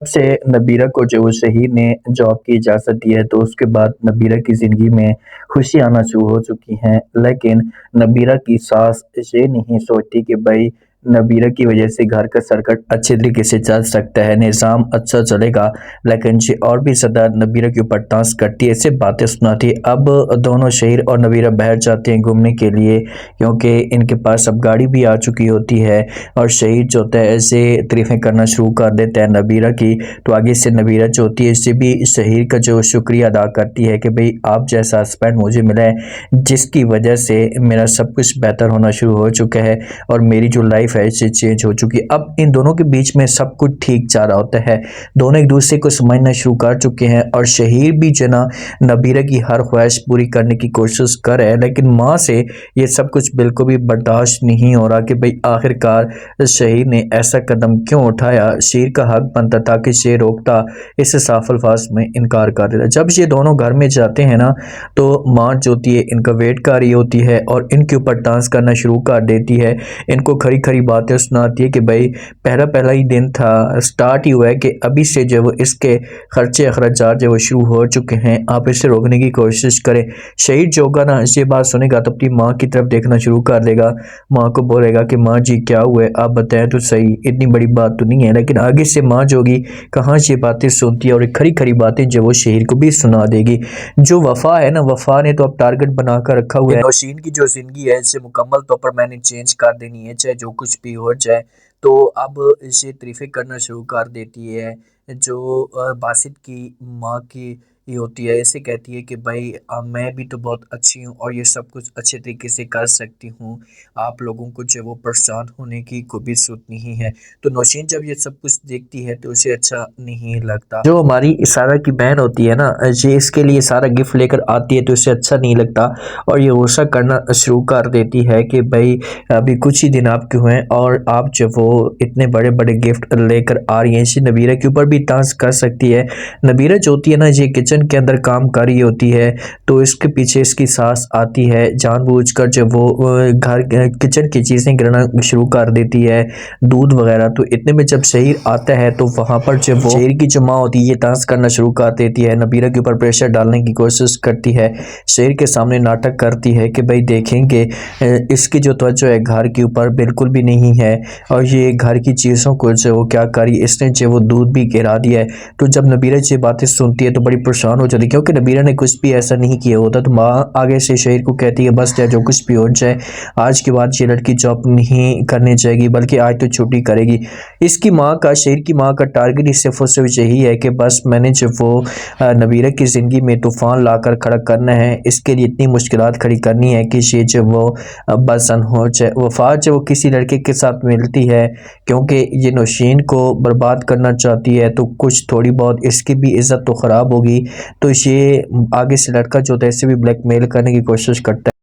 से नबीरा को जो उस शहीद ने जॉब की इजाज़त दी है, तो उसके बाद नबीरा की ज़िंदगी में खुशी आना शुरू हो चुकी हैं। लेकिन नबीरा की सास ये नहीं सोचती कि भई नबीरा की वजह से घर का सर्कट अच्छे तरीके से चल सकता है, निज़ाम अच्छा चलेगा। लेकिन ये और भी ज़्यादा नबीरा के ऊपर तंज़ करती है, ऐसे बातें सुनाती है। अब दोनों शहीद और नबीरा बाहर जाते हैं घूमने के लिए, क्योंकि इनके पास अब गाड़ी भी आ चुकी होती है। और शहीद जो होता है ऐसे तारीफ़ें करना शुरू कर देता है नबीरा की। तो आगे से नबीरा जो होती है इससे भी शहीद का जो शुक्रिया अदा करती है कि भाई आप जैसा हस्बैंड मुझे मिला है, जिसकी वजह से मेरा सब कुछ बेहतर होना शुरू हो चुका है और मेरी जो लाइफ है इससे चेंज हो चुकी है। अब इन दोनों के बीच में सब कुछ ठीक जा रहा होता है, दोनों एक दूसरे को समझना शुरू कर चुके हैं और शहीद भी जो ना नबीरा की हर ख्वाहिश पूरी करने की कोशिश कर रहे हैं। लेकिन माँ से ये सब कुछ बिल्कुल भी बर्दाश्त नहीं हो रहा कि भाई आखिरकार शहीद ने ऐसा कदम क्यों उठाया। शेर का हक बनता था कि शेर रोकता, इस साफल्फाज में इनकार कर देता। जब ये दोनों घर में जाते हैं ना, तो माँ जो होती है इनका वेट कर रही होती है और इनके ऊपर डांस करना शुरू कर देती है। इनको खरी खरी बातें सुनाती है कि भाई पहला पहला ही दिन था, स्टार्ट ही हुआ है कि अभी से जो वो इसके खर्चे अखराजात जो वो शुरू हो चुके हैं, आप इसे रोकने की कोशिश करें। शहीद जो होगा ना ये बात सुनेगा तो अपनी माँ की तरफ देखना शुरू कर देगा, माँ को बोलेगा कि माँ जी क्या हुआ है, आप बताएं तो सही, इतनी बड़ी बात तो नहीं है। लेकिन आगे से माँ जो होगी कहाँ ये बातें सुनती है और खरी खरी बातें जो वो शहीद को भी सुना देगी। जो वफा है ना, वफा ने तो अब टारगेट बनाकर रखा हुआ है, नौशीन की जो जिंदगी है इसे मुकम्मल तौर पर मैंने चेंज कर देनी है, चाहे जो कुछ भी हो जाए। तो अब इसे तारीफें करना शुरू कर देती है। जो बासित की माँ की ये होती है, इसे कहती है कि भाई मैं भी तो बहुत अच्छी हूँ और ये सब कुछ अच्छे तरीके से कर सकती हूँ, आप लोगों को जो वो परेशान होने की कोई भी ज़रूरत नहीं है। तो नौशीन जब ये सब कुछ देखती है तो उसे अच्छा नहीं लगता। जो हमारी सारा की बहन होती है ना, ये इसके लिए सारा गिफ्ट लेकर आती है तो इसे अच्छा नहीं लगता और ये गुस्सा करना शुरू कर देती है कि भाई अभी कुछ ही दिन आपके हुए हैं और आप जो वो इतने बड़े बड़े गिफ्ट लेकर आ रही हैं। इसे नबीरा के ऊपर भी तंज कर सकती है। नबीरा जो होती है ना, ये किचन के अंदर काम कर रही होती है, तो इसके पीछे इसकी सास आती है, जानबूझकर जब वो घर किचन की चीज़ें गिरना शुरू कर देती है, दूध वगैरह। तो इतने में जब शहीर आता है तो वहाँ पर जब वो शहीर की जो माँ होती है ये डांस करना शुरू कर देती है, नबीरा के ऊपर प्रेशर डालने की कोशिश करती है, शहीर के सामने नाटक करती है कि भाई देखेंगे इसकी जो तवज्जो है घर के ऊपर बिल्कुल भी नहीं है और ये घर की चीज़ों को जो वो क्या करी, इसने जो वो दूध भी गिरा दिया है। तो जब नबीरा ये बातें सुनती है तो बड़ी परेशान हो जाती है, क्योंकि नबीरा ने कुछ भी ऐसा नहीं किया होता। तो माँ आगे से शहीर को कहती है बस चाहे जो कुछ भी हो जाए, आज के बाद ये लड़की जॉब नहीं करने जाएगी बल्कि आज तो छुट्टी करेगी। इसकी माँ का, शहीर की माँ का टारगेट ही सिर्फ और सिर्फ यही है कि बस मैंने जो वो नबीरा की ज़िंदगी में तूफ़ान लाकर खड़ा करना है, इसके लिए इतनी मुश्किलात खड़ी करनी है कि ये जो वो बसन हो जाए। वफा जो वो किसी लड़के के साथ मिलती है क्योंकि ये नौशीन को बर्बाद करना चाहती है, तो कुछ थोड़ी बहुत इसकी भी इज़्ज़त तो ख़राब होगी। तो ये आगे से लड़का जो होता है इसे भी ब्लैकमेल करने की कोशिश करता है।